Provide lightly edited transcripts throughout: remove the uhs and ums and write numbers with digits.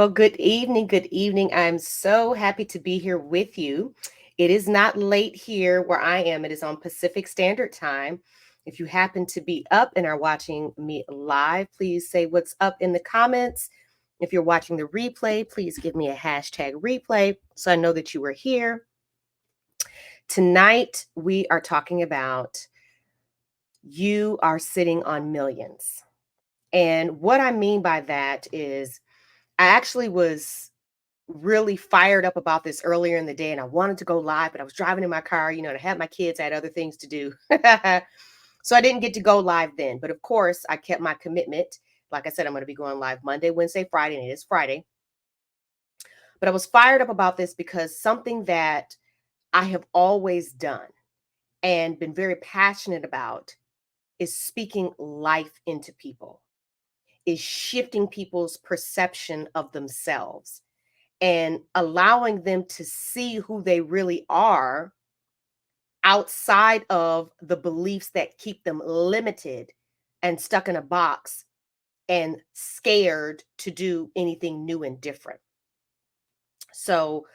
Well, good evening. Good evening. I'm so happy to be here with you. It is not late here where I am, it is on Pacific Standard Time. If you happen to be up and are watching me live, please say what's up in the comments. If you're watching the replay, please give me a hashtag replay so I know that you were here. Tonight, we are talking about you are sitting on millions. And what I mean by that is, I actually was really fired up about this earlier in the day and I wanted to go live, but I was driving in my car, to have my kids, I had other things to do. So I didn't get to go live then. But of course, I kept my commitment. Like I said, I'm going to be going live Monday, Wednesday, Friday, and it is Friday. But I was fired up about this because something that I have always done and been very passionate about is speaking life into people, is shifting people's perception of themselves and allowing them to see who they really are outside of the beliefs that keep them limited and stuck in a box and scared to do anything new and different. So,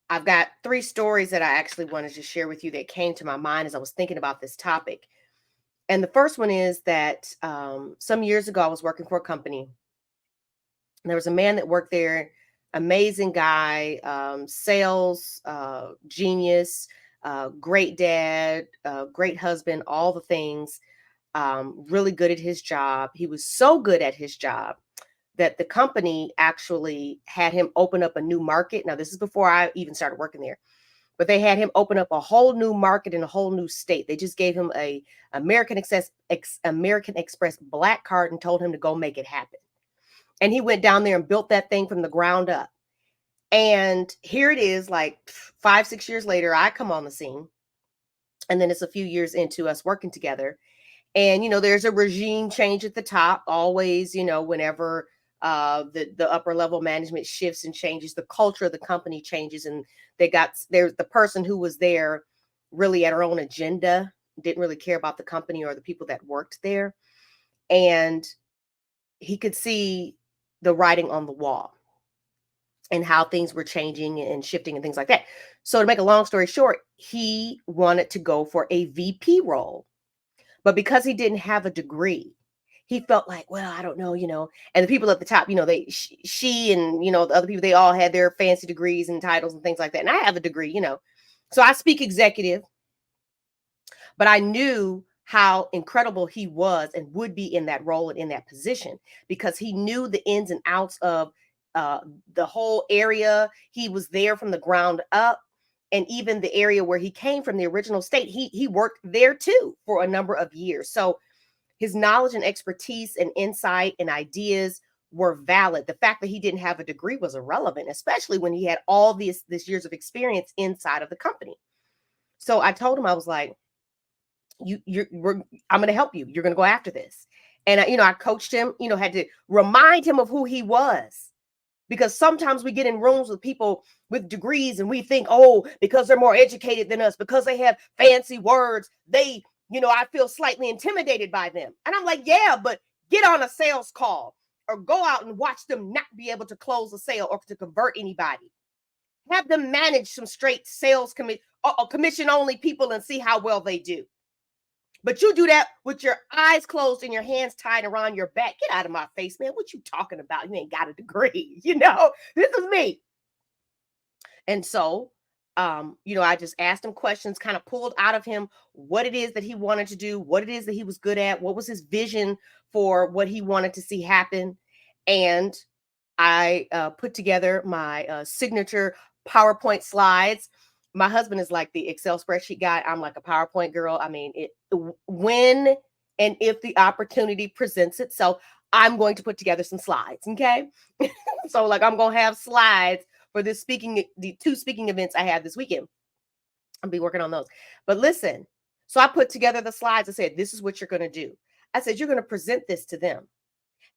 I've got three stories that I actually wanted to share with you that came to my mind as I was thinking about this topic. And the first one is that some years ago, I was working for a company. And there was a man that worked there, amazing guy, sales genius, great dad, great husband, all the things, really good at his job. He was so good at his job that the company actually had him open up a new market. Now, this is before I even started working there, but they had him open up a whole new market in a whole new state. They just gave him a American Express black card and told him to go make it happen. And he went down there and built that thing from the ground up. And here it is, like 5, 6 years later, I come on the scene. And then it's a few years into us working together. And, there's a regime change at the top, always, whenever the upper level management shifts and changes, the culture of the company changes. And there's the person who was there really at her own agenda, didn't really care about the company or the people that worked there. And he could see the writing on the wall and how things were changing and shifting and things like that. So to make a long story short, he wanted to go for a VP role. But because he didn't have a degree, he felt like, well, I don't know, and the people at the top, she and, the other people, they all had their fancy degrees and titles and things like that. And I have a degree. So I speak executive, but I knew how incredible he was and would be in that role and in that position because he knew the ins and outs of uh, the whole area. He was there from the ground up. And even the area where he came from, the original state, he worked there too for a number of years. So his knowledge and expertise and insight and ideas were valid. The fact that he didn't have a degree was irrelevant, especially when he had all this years of experience inside of the company. So I told him, I was like, I'm going to help you. You're going to go after this. And I coached him, had to remind him of who he was, because sometimes we get in rooms with people with degrees and we think, oh, because they're more educated than us, because they have fancy words, I feel slightly intimidated by them. And I'm like, yeah, but get on a sales call or go out and watch them not be able to close a sale or to convert anybody. Have them manage some straight sales commission only people and see how well they do. But you do that with your eyes closed and your hands tied around your back. Get out of my face, man. What you talking about? You ain't got a degree. This is me. And so, I just asked him questions, kind of pulled out of him what it is that he wanted to do, what it is that he was good at, what was his vision for what he wanted to see happen. And I put together my signature PowerPoint slides. My husband is like the Excel spreadsheet guy. I'm like a PowerPoint girl. I mean, when and if the opportunity presents itself, I'm going to put together some slides. Okay. So like I'm going to have slides for the 2 speaking events I had this weekend. I'll be working on those. But listen, so I put together the slides. I said, this is what you're going to do. I said, you're going to present this to them.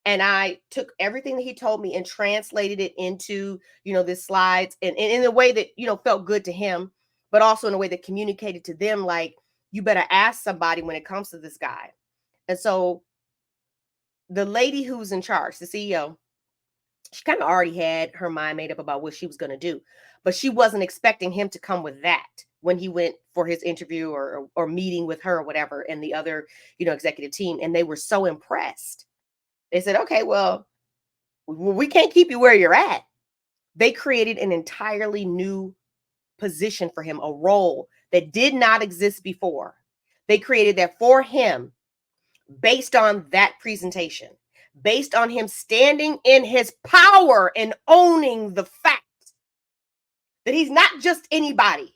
And I took everything that he told me and translated it into, this slides and in a way that, felt good to him, but also in a way that communicated to them, like, you better ask somebody when it comes to this guy. And so the lady who's in charge, the CEO, She kind of already had her mind made up about what she was going to do, but she wasn't expecting him to come with that when he went for his interview or meeting with her or whatever and the other, executive team, and they were so impressed. They said, "Okay, well, we can't keep you where you're at." They created an entirely new position for him, a role that did not exist before. They created that for him based on that presentation, based on him standing in his power and owning the fact that he's not just anybody,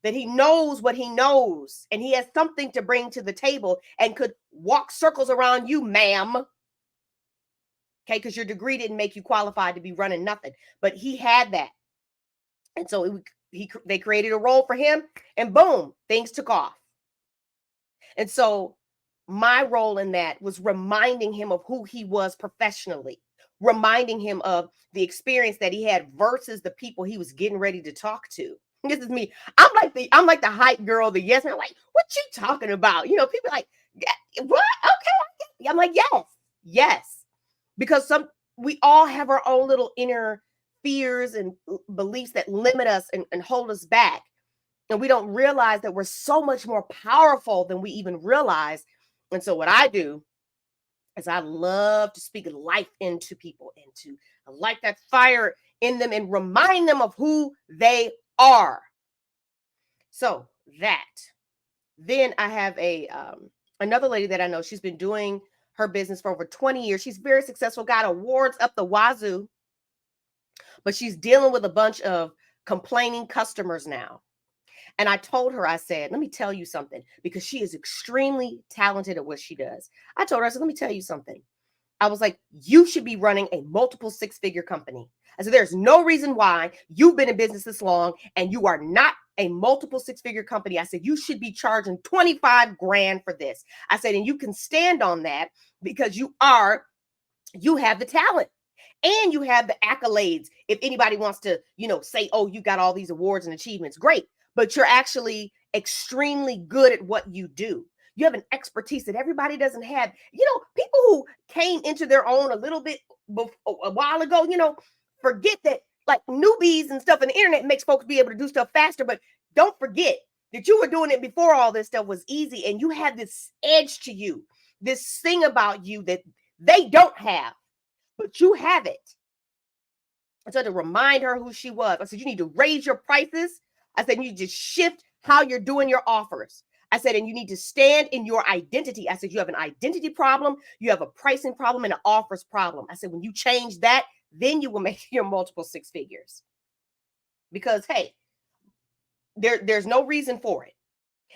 that he knows what he knows and he has something to bring to the table and could walk circles around you, ma'am. Okay, because your degree didn't make you qualified to be running nothing, but he had that. And so they created a role for him, and boom, things took off. And so my role in that was reminding him of who he was professionally, reminding him of the experience that he had versus the people he was getting ready to talk to. This is me. I'm like the hype girl, the yes man. Like, what you talking about? People like, yeah, what? Okay. I'm like, yes. Because we all have our own little inner fears and beliefs that limit us and hold us back. And we don't realize that we're so much more powerful than we even realize. And so what I do is I love to speak life into people, I light that fire in them and remind them of who they are. So that. Then I have another lady that I know. She's been doing her business for over 20 years. She's very successful, got awards up the wazoo, but she's dealing with a bunch of complaining customers now. And I told her, I said, let me tell you something, because she is extremely talented at what she does. I told her, I said, let me tell you something. I was like, you should be running a multiple six-figure company. I said, there's no reason why you've been in business this long and you are not a multiple six-figure company. I said, you should be charging 25 grand for this. I said, and you can stand on that because you have the talent and you have the accolades. If anybody wants to, say, oh, you got all these awards and achievements, great. But you're actually extremely good at what you do. You have an expertise that everybody doesn't have. People who came into their own a little bit a while ago, forget that like newbies and stuff on the internet makes folks be able to do stuff faster. But don't forget that you were doing it before all this stuff was easy, and you have this edge to you, this thing about you that they don't have, but you have it. And so to remind her who she was, I said, you need to raise your prices. I said, you need to shift how you're doing your offers. I said, and you need to stand in your identity. I said, you have an identity problem, you have a pricing problem, and an offers problem. I said, when you change that, then you will make your multiple six figures. Because, hey, there's no reason for it.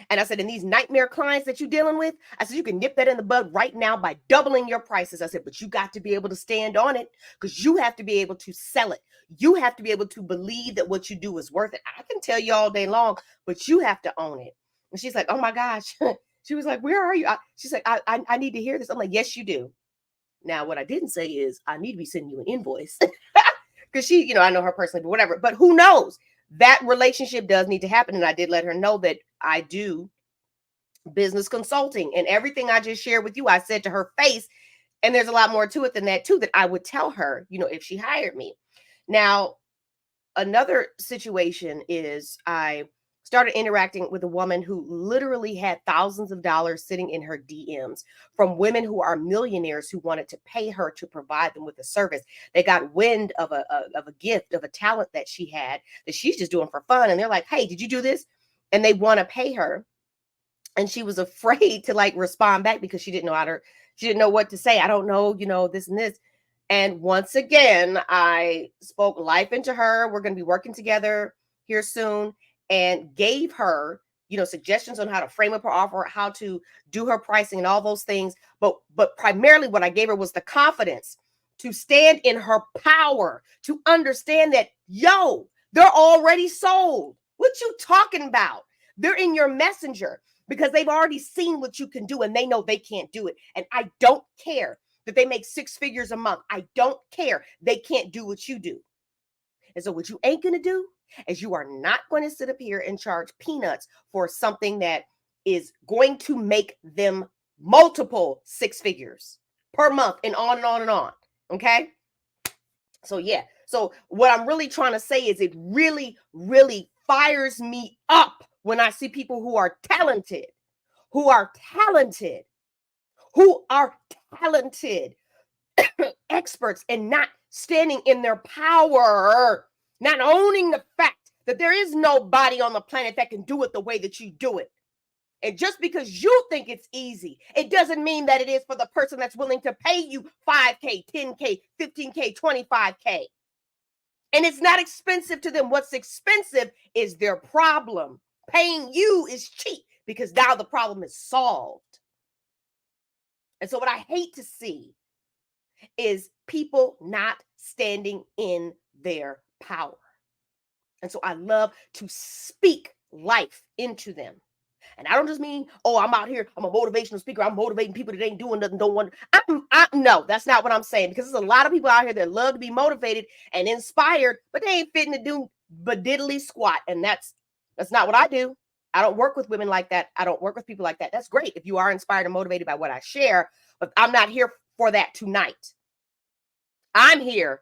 And I said, and these nightmare clients that you're dealing with, I said, you can nip that in the bud right now by doubling your prices. I said, but you got to be able to stand on it, because you have to be able to sell it. You have to be able to believe that what you do is worth it. I can tell you all day long, but you have to own it. And she's like, oh my gosh. She was like, where are you? She's like, I need to hear this. I'm like, yes, you do. Now, what I didn't say is I need to be sending you an invoice, because she, I know her personally, but whatever. But who knows? That relationship does need to happen. And I did let her know that I do business consulting, and everything I just shared with you, I said to her face. And there's a lot more to it than that too, that I would tell her, if she hired me. Now, another situation is I started interacting with a woman who literally had thousands of dollars sitting in her DMs from women who are millionaires who wanted to pay her to provide them with a service. They got wind of a gift, of a talent that she had that she's just doing for fun. And they're like, hey, did you do this? And they want to pay her. And she was afraid to like respond back because she didn't know what to say. I don't know, this and this. And once again, I spoke life into her. We're going to be working together here soon, and gave her, suggestions on how to frame up her offer, how to do her pricing and all those things. But primarily what I gave her was the confidence to stand in her power, to understand that, they're already sold. What you talking about? They're in your messenger because they've already seen what you can do and they know they can't do it. And I don't care that they make six figures a month. I don't care. They can't do what you do. And so what you ain't going to do is you are not going to sit up here and charge peanuts for something that is going to make them multiple six figures per month and on and on and on. Okay. So yeah. So what I'm really trying to say is it really, really fires me up when I see people who are talented, who are talented experts and not standing in their power, not owning the fact that there is nobody on the planet that can do it the way that you do it. And just because you think it's easy, it doesn't mean that it is for the person that's willing to pay you 5K, 10K, 15K, 25K. And it's not expensive to them. What's expensive is their problem. Paying you is cheap because now the problem is solved. And so, what I hate to see is people not standing in their power. And so, I love to speak life into them. And I don't just mean, oh, I'm out here, I'm a motivational speaker, I'm motivating people that ain't doing nothing, don't want. No, that's not what I'm saying, because there's a lot of people out here that love to be motivated and inspired, but they ain't fitting to do but diddly squat. And that's not what I do. I don't work with women like that. I don't work with people like that. That's great if you are inspired and motivated by what I share, but I'm not here for that tonight. I'm here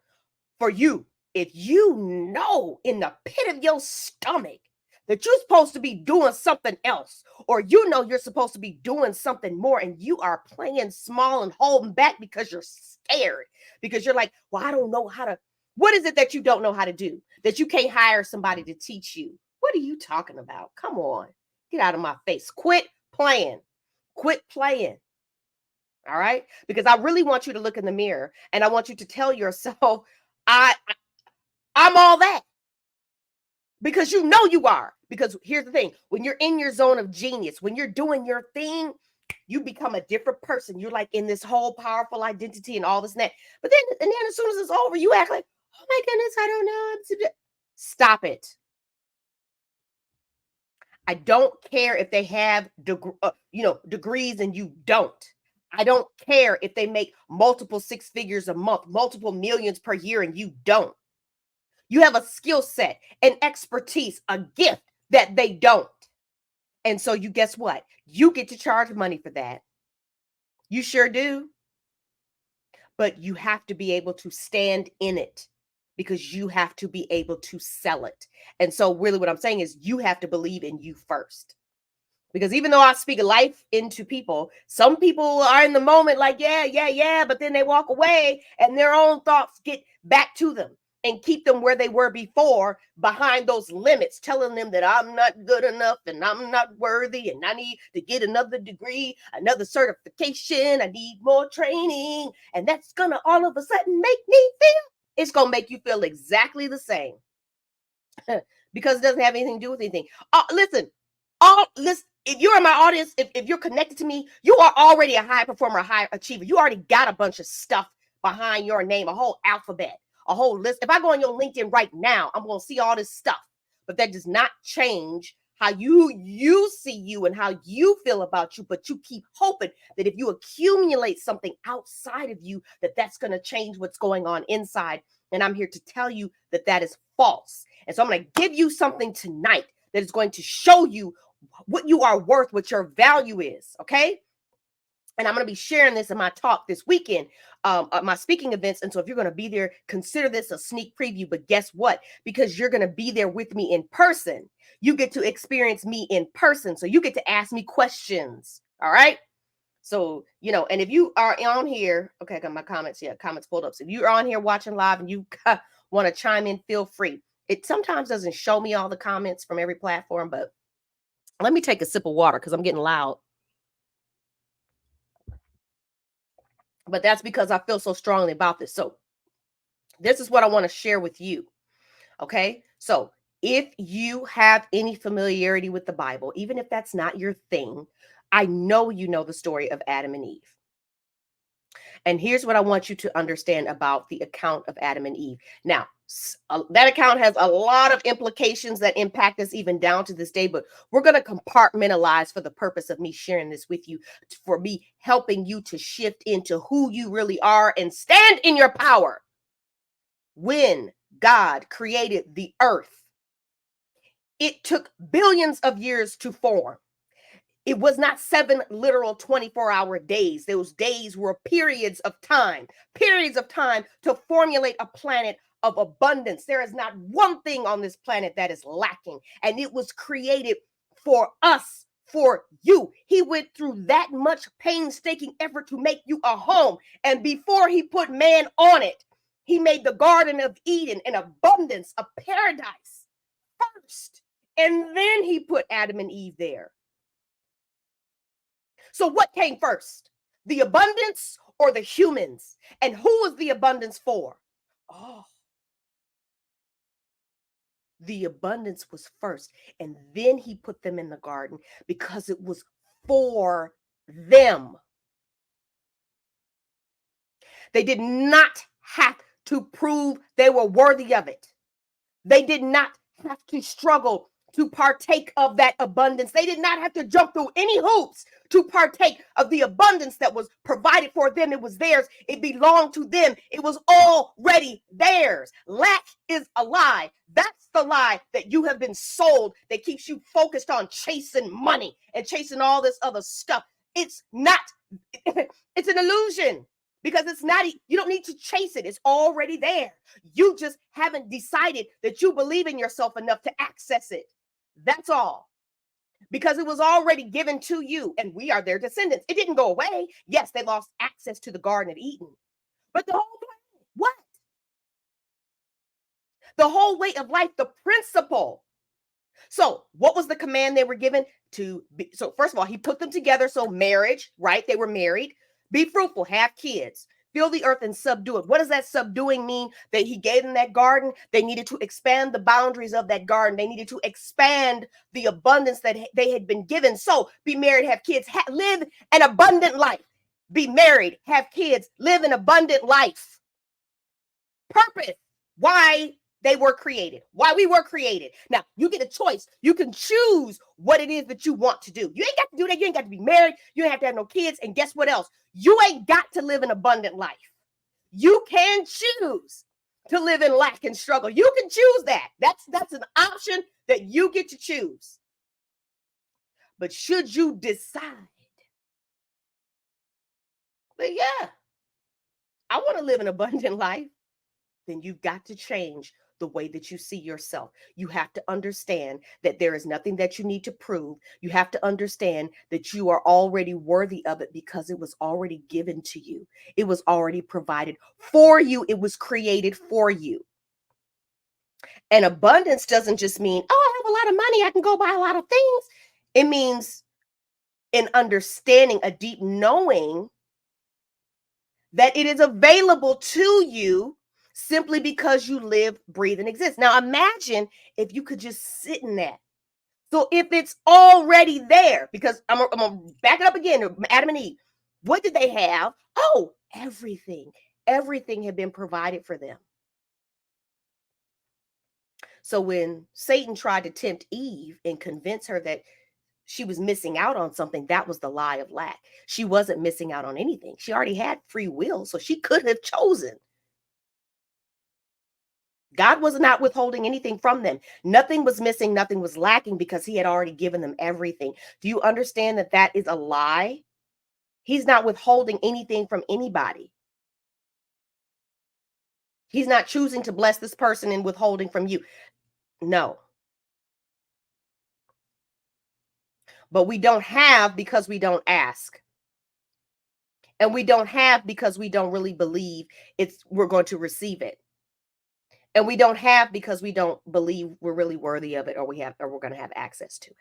for you. If you know in the pit of your stomach that you're supposed to be doing something else, or you know you're supposed to be doing something more, and you are playing small and holding back because you're scared, because you're like, well, I don't know how to. What is it that you don't know how to do that you can't hire somebody to teach you? What are you talking about? Come on, get out of my face. Quit playing. Quit playing. All right? Because I really want you to look in the mirror and I want you to tell yourself, I'm all that. Because you know you are. Because here's the thing, when you're in your zone of genius, when you're doing your thing, you become a different person. You're like in this whole powerful identity and all this and that. But then as soon as it's over, you act like, oh my goodness, I don't know. Stop it. I don't care if they have degrees and you don't. I don't care if they make multiple six figures a month, multiple millions per year, and you don't. You have a skill set, an expertise, a gift that they don't. And so you guess what? You get to charge money for that. You sure do. But you have to be able to stand in it because you have to be able to sell it. And so really what I'm saying is you have to believe in you first. Because even though I speak life into people, some people are in the moment like, yeah, but then they walk away and their own thoughts get back to them and keep them where they were before, behind those limits, telling them that I'm not good enough and I'm not worthy and I need to get another degree, another certification, I need more training. And that's going to all of a sudden make me feel, it's going to make you feel exactly the same because it doesn't have anything to do with anything. Listen, if you're in my audience, if you're connected to me, you are already a high performer, a high achiever. You already got a bunch of stuff behind your name, a whole alphabet, a whole list. If I go on your LinkedIn right now, I'm going to see all this stuff. But that does not change how you see you and how you feel about you. But you keep hoping that if you accumulate something outside of you, that's going to change what's going on inside. And I'm here to tell you that is false. And so I'm going to give you something tonight that is going to show you what you are worth, what your value is. Okay. And I'm going to be sharing this in my talk this weekend, my speaking events. And so if you're going to be there, consider this a sneak preview. But guess what? Because you're going to be there with me in person, you get to experience me in person. So you get to ask me questions. All right. So, and if you are on here, okay, I got my comments. Yeah, comments pulled up. So if you're on here watching live and you want to chime in, feel free. It sometimes doesn't show me all the comments from every platform, but let me take a sip of water because I'm getting loud. But that's because I feel so strongly about this. So this is what I want to share with you. Okay. So if you have any familiarity with the Bible, even if that's not your thing, I know you know the story of Adam and Eve. And here's what I want you to understand about the account of Adam and Eve. Now, that account has a lot of implications that impact us even down to this day, but we're going to compartmentalize for the purpose of me sharing this with you, for me helping you to shift into who you really are and stand in your power. When God created the earth, it took billions of years to form. It was not 7 literal 24-hour days. Those days were periods of time to formulate a planet of abundance. There is not one thing on this planet that is lacking, and it was created for us, for you. He went through that much painstaking effort to make you a home. And before he put man on it, he made the Garden of Eden an abundance, a paradise first. And then he put Adam and Eve there. So what came first? The abundance or the humans? And who was the abundance for? Oh, the abundance was first. And then he put them in the garden because it was for them. They did not have to prove they were worthy of it. They did not have to struggle to partake of that abundance. They did not have to jump through any hoops to partake of the abundance that was provided for them. It was theirs. It belonged to them. It was already theirs. Lack is a lie. That's the lie that you have been sold that keeps you focused on chasing money and chasing all this other stuff. It's not, it's an illusion. Because it's not, you don't need to chase it. It's already there. You just haven't decided that you believe in yourself enough to access it. That's all. Because it was already given to you and we are their descendants. It didn't go away. Yes, they lost access to the Garden of Eden. But the whole planet, what? The whole way of life, the principle. So what was the command they were given to be? So first of all, he put them together. So marriage, right? They were married. Be fruitful, have kids, fill the earth and subdue it. What does that subduing mean? That he gave them that garden. They needed to expand the boundaries of that garden. They needed to expand the abundance that they had been given. So be married, have kids, live an abundant life. Be married, have kids, live an abundant life. Purpose. Why they were created, why we were created. Now, you get a choice. You can choose what it is that you want to do. You ain't got to do that. You ain't got to be married. You ain't have to have no kids. And guess what else? You ain't got to live an abundant life. You can choose to live in lack and struggle. You can choose that. That's an option that you get to choose. But should you decide, but yeah, I want to live an abundant life, then you've got to change the way that you see yourself. You have to understand that there is nothing that you need to prove. You have to understand that you are already worthy of it because it was already given to you. It was already provided for you. It was created for you. And abundance doesn't just mean, oh, I have a lot of money, I can go buy a lot of things. It means an understanding, a deep knowing that it is available to you simply because you live, breathe, and exist. Now imagine if you could just sit in that. So if it's already there, because I'm gonna back it up again, Adam and Eve, what did they have? Oh, everything. Everything had been provided for them. So when Satan tried to tempt Eve and convince her that she was missing out on something, that was the lie of lack. She wasn't missing out on anything. She already had free will, so she could have chosen. God was not withholding anything from them. Nothing was missing, nothing was lacking because he had already given them everything. Do you understand that that is a lie? He's not withholding anything from anybody. He's not choosing to bless this person and withholding from you. No. But we don't have because we don't ask. And we don't have because we don't really believe we're going to receive it. And we don't have because we don't believe we're really worthy of it or we're going to have access to it.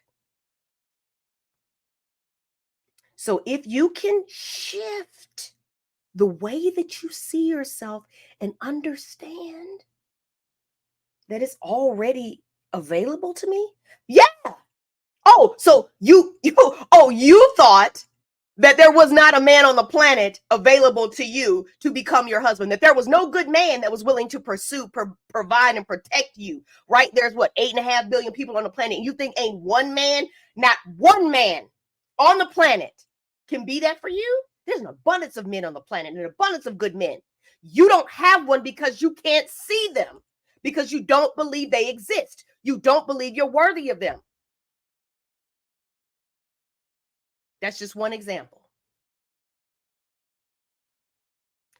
So if you can shift the way that you see yourself and understand that it's already available to me. Yeah. Oh, so you thought that there was not a man on the planet available to you to become your husband, that there was no good man that was willing to pursue, provide, and protect you, right? There's what, 8.5 billion people on the planet. And you think ain't one man, not one man on the planet can be that for you? There's an abundance of men on the planet and an abundance of good men. You don't have one because you can't see them, because you don't believe they exist. You don't believe you're worthy of them. That's just one example.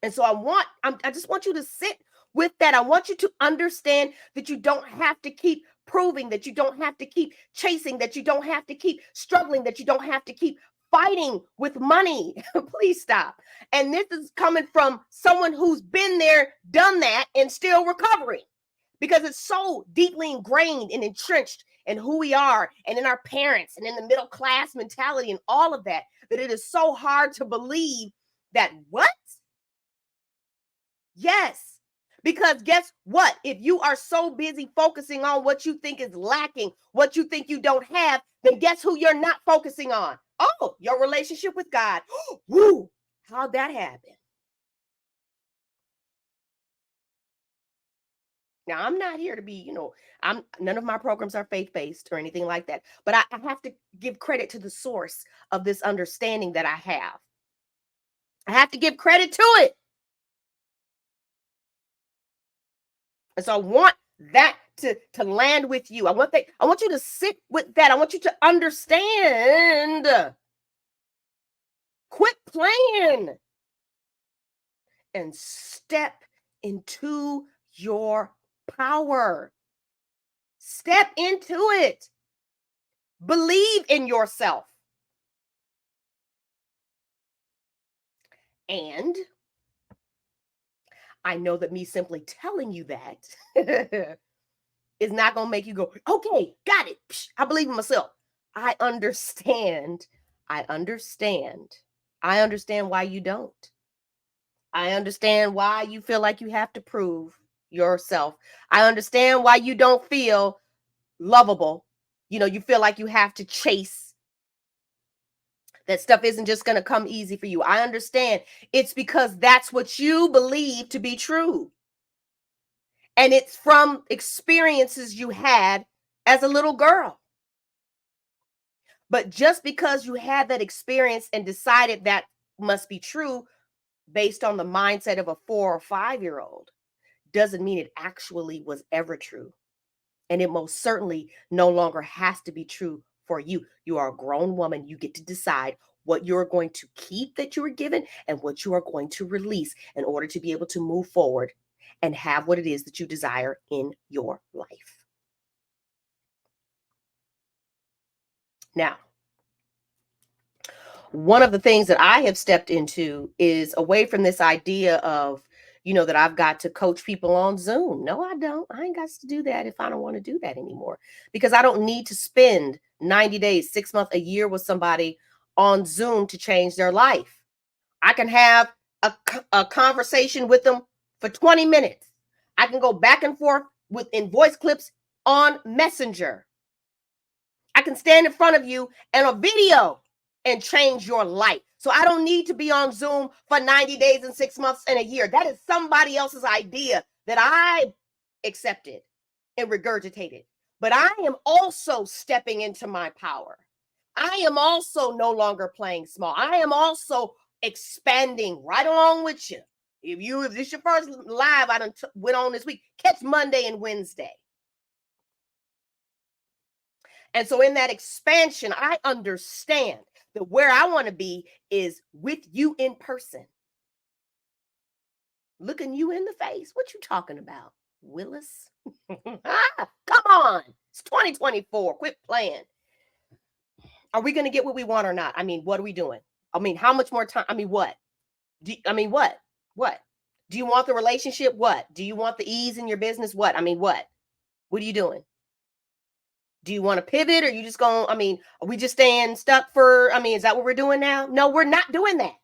And so I just want you to sit with that. I want you to understand that you don't have to keep proving, that you don't have to keep chasing, that you don't have to keep struggling, that you don't have to keep fighting with money. Please stop. And this is coming from someone who's been there, done that, and still recovering, because it's so deeply ingrained and entrenched in who we are and in our parents and in the middle class mentality and all of that, that it is so hard to believe that what? Yes. Because guess what? If you are so busy focusing on what you think is lacking, what you think you don't have, then guess who you're not focusing on? Oh, your relationship with God. Woo! How'd that happen? Now, I'm not here to be, I'm none of my programs are faith-based or anything like that. But I have to give credit to the source of this understanding that I have. I have to give credit to it. And so I want that to land with you. I want you to sit with that. I want you to understand. Quit playing and step into your power. Step into it. Believe in yourself. And I know that me simply telling you that is not going to make you go, okay, got it. Psh, I believe in myself. I understand. I understand. I understand why you don't. I understand why you feel like you have to prove yourself. I understand why you don't feel lovable. You feel like you have to chase. That stuff isn't just going to come easy for you. I understand. It's because that's what you believe to be true. And it's from experiences you had as a little girl. But just because you had that experience and decided that must be true based on the mindset of a 4 or 5-year-old doesn't mean it actually was ever true. And it most certainly no longer has to be true for you. You are a grown woman. You get to decide what you're going to keep that you were given and what you are going to release in order to be able to move forward and have what it is that you desire in your life. Now, one of the things that I have stepped into is away from this idea of, that I've got to coach people on Zoom. No, I don't. I ain't got to do that if I don't want to do that anymore, because I don't need to spend 90 days, 6 months, a year with somebody on Zoom to change their life. I can have a conversation with them for 20 minutes. I can go back and forth in voice clips on Messenger. I can stand in front of you and a video and change your life. So I don't need to be on Zoom for 90 days and 6 months and a year. That is somebody else's idea that I accepted and regurgitated. But I am also stepping into my power. I am also no longer playing small. I am also expanding right along with you. If this is your first live I went on this week, catch Monday and Wednesday. And so in that expansion, I understand that where I want to be is with you in person. Looking you in the face. What you talking about, Willis? Come on. It's 2024. Quit playing. Are we going to get what we want or not? I mean, what are we doing? I mean, how much more time? I mean, what? What? What? Do you want the relationship? What? Do you want the ease in your business? What? I mean, what? What are you doing? Do you want to pivot, or you just going, are we just staying stuck is that what we're doing now? No, we're not doing that.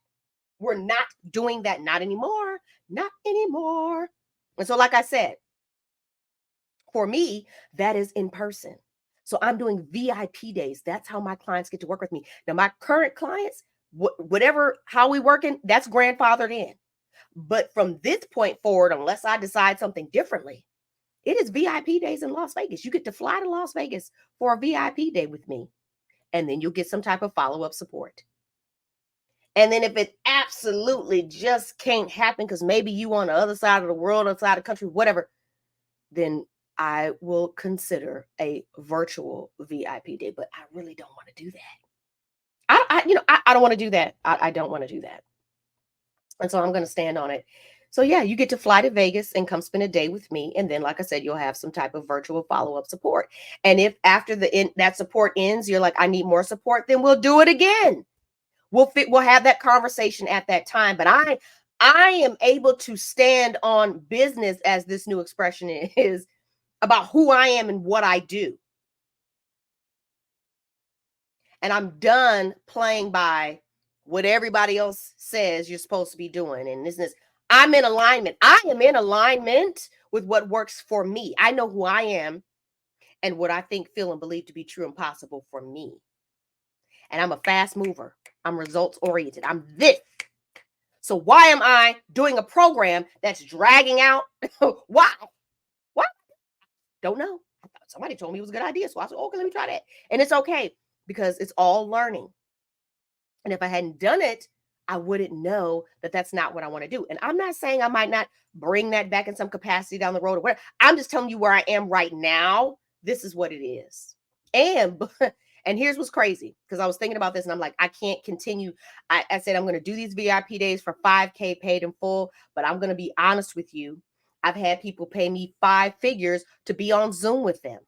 We're not doing that. Not anymore. Not anymore. And so, like I said, for me, that is in person. So I'm doing VIP days. That's how my clients get to work with me. Now, my current clients, how we working, that's grandfathered in. But from this point forward, unless I decide something differently, it is VIP days in Las Vegas. You get to fly to Las Vegas for a VIP day with me, and then you'll get some type of follow-up support. And then if it absolutely just can't happen because maybe you on the other side of the world, other side of the country, whatever, then I will consider a virtual VIP day. But I really don't want to do that. I don't want to do that. I don't want to do that. And so I'm going to stand on it. So yeah, you get to fly to Vegas and come spend a day with me. And then, like I said, you'll have some type of virtual follow-up support. And if after that support ends, you're like, I need more support, then we'll do it again. We'll have that conversation at that time. But I am able to stand on business, as this new expression is, about who I am and what I do. And I'm done playing by what everybody else says you're supposed to be doing. And this, I'm in alignment. I am in alignment with what works for me. I know who I am and what I think, feel, and believe to be true and possible for me. And I'm a fast mover. I'm results oriented. I'm this. So why am I doing a program that's dragging out? Why? What? Don't know. Somebody told me it was a good idea. So I said, okay, let me try that. And it's okay because it's all learning. And if I hadn't done it, I wouldn't know that that's not what I want to do. And I'm not saying I might not bring that back in some capacity down the road or whatever. I'm just telling you where I am right now. This is what it is. And here's what's crazy, because I was thinking about this and I'm like, I can't continue. I said I'm going to do these VIP days for 5K paid in full, but I'm going to be honest with you. I've had people pay me 5 figures to be on Zoom with them.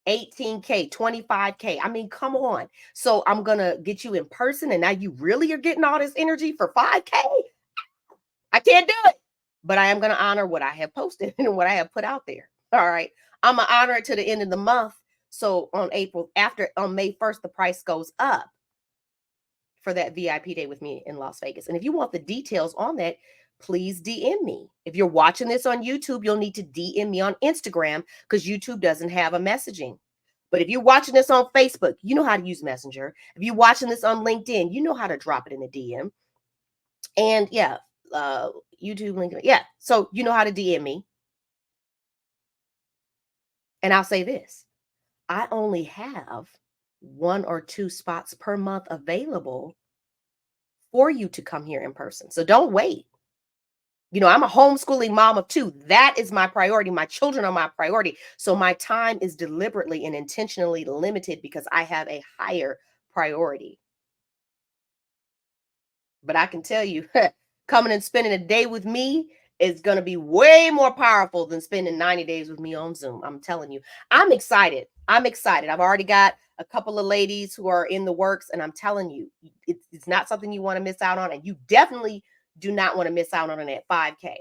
18K, 25K. I mean, come on. So I'm going to get you in person and now you really are getting all this energy for 5K? I can't do it. But I am going to honor what I have posted and what I have put out there. All right. I'm going to honor it to the end of the month. So on May 1st, the price goes up for that VIP day with me in Las Vegas. And if you want the details on that, please DM me. If you're watching this on YouTube, you'll need to DM me on Instagram because YouTube doesn't have a messaging. But if you're watching this on Facebook, you know how to use Messenger. If you're watching this on LinkedIn, you know how to drop it in the DM. And yeah, YouTube, LinkedIn. Yeah. So you know how to DM me. And I'll say this. I only have 1 or 2 spots per month available for you to come here in person. So don't wait. You know, I'm a homeschooling mom of 2. That is my priority. My children are my priority. So my time is deliberately and intentionally limited because I have a higher priority. But I can tell you, coming and spending a day with me is going to be way more powerful than spending 90 days with me on Zoom. I'm telling you, I'm excited. I'm excited. I've already got a couple of ladies who are in the works, and I'm telling you, it's not something you want to miss out on. And you definitely do not want to miss out on it at 5K.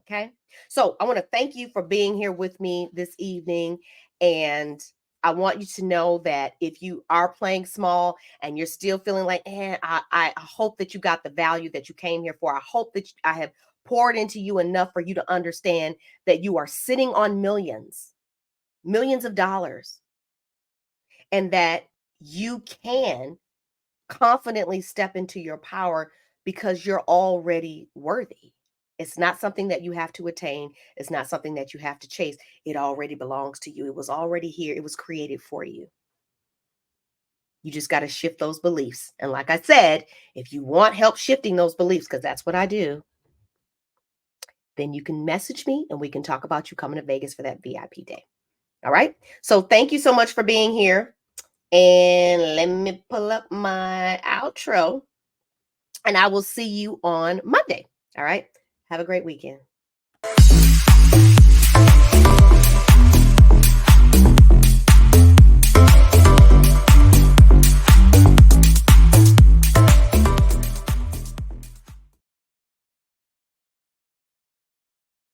Okay. So I want to thank you for being here with me this evening. And I want you to know that if you are playing small and you're still feeling like, I hope that you got the value that you came here for. I hope that I have poured into you enough for you to understand that you are sitting on millions of dollars, and that you can confidently step into your power because you're already worthy. It's not something that you have to attain. It's not something that you have to chase. It already belongs to you. It was already here. It was created for you. You just got to shift those beliefs. And like I said, if you want help shifting those beliefs, because that's what I do, then you can message me and we can talk about you coming to Vegas for that VIP day. All right. So thank you so much for being here. And let me pull up my outro. And I will see you on Monday. All right. Have a great weekend.